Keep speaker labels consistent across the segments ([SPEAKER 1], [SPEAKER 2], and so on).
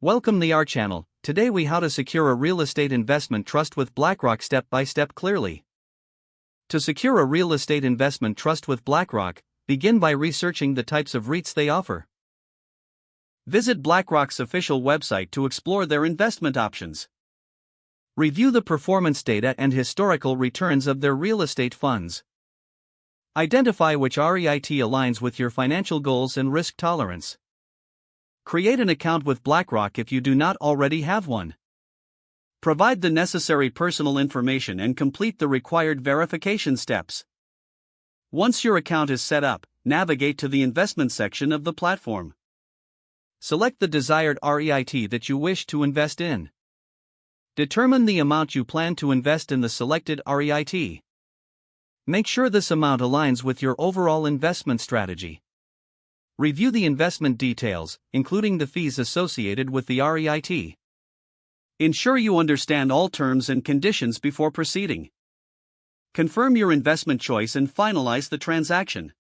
[SPEAKER 1] Welcome to our channel. Today we how to secure a real estate investment trust with BlackRock step by step clearly. To secure a real estate investment trust with BlackRock, begin by researching the types of REITs they offer. Visit BlackRock's official website to explore their investment options. Review the performance data and historical returns of their real estate funds. Identify which REIT aligns with your financial goals and risk tolerance. Create an account with BlackRock if you do not already have one. Provide the necessary personal information and complete the required verification steps. Once your account is set up, navigate to the investment section of the platform. Select the desired REIT that you wish to invest in. Determine the amount you plan to invest in the selected REIT. Make sure this amount aligns with your overall investment strategy. Review the investment details, including the fees associated with the REIT. Ensure you understand all terms and conditions before proceeding. Confirm your investment choice and finalize the transaction.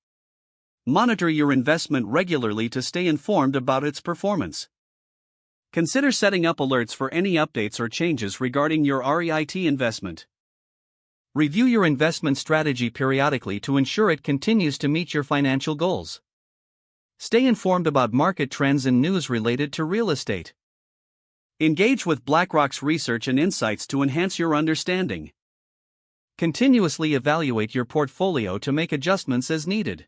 [SPEAKER 1] Monitor your investment regularly to stay informed about its performance. Consider setting up alerts for any updates or changes regarding your REIT investment. Review your investment strategy periodically to ensure it continues to meet your financial goals. Stay informed about market trends and news related to real estate. Engage with BlackRock's research and insights to enhance your understanding. Continuously evaluate your portfolio to make adjustments as needed.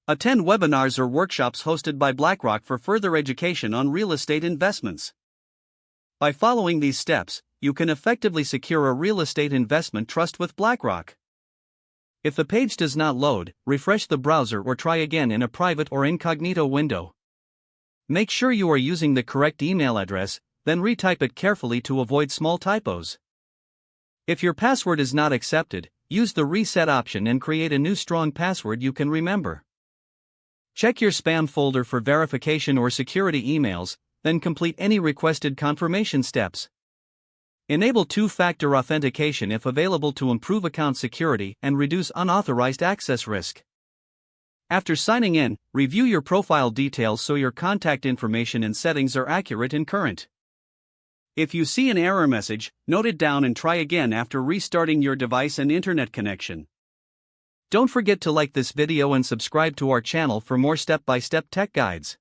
[SPEAKER 1] Attend webinars or workshops hosted by BlackRock for further education on real estate investments. By following these steps, you can effectively secure a real estate investment trust with BlackRock. If the page does not load, refresh the browser or try again in a private or incognito window. Make sure you are using the correct email address, then retype it carefully to avoid small typos. If your password is not accepted, use the reset option and create a new strong password you can remember. Check your spam folder for verification or security emails, then complete any requested confirmation steps. Enable two-factor authentication if available to improve account security and reduce unauthorized access risk. After signing in, review your profile details so your contact information and settings are accurate and current. If you see an error message, note it down and try again after restarting your device and internet connection. Don't forget to like this video and subscribe to our channel for more step-by-step tech guides.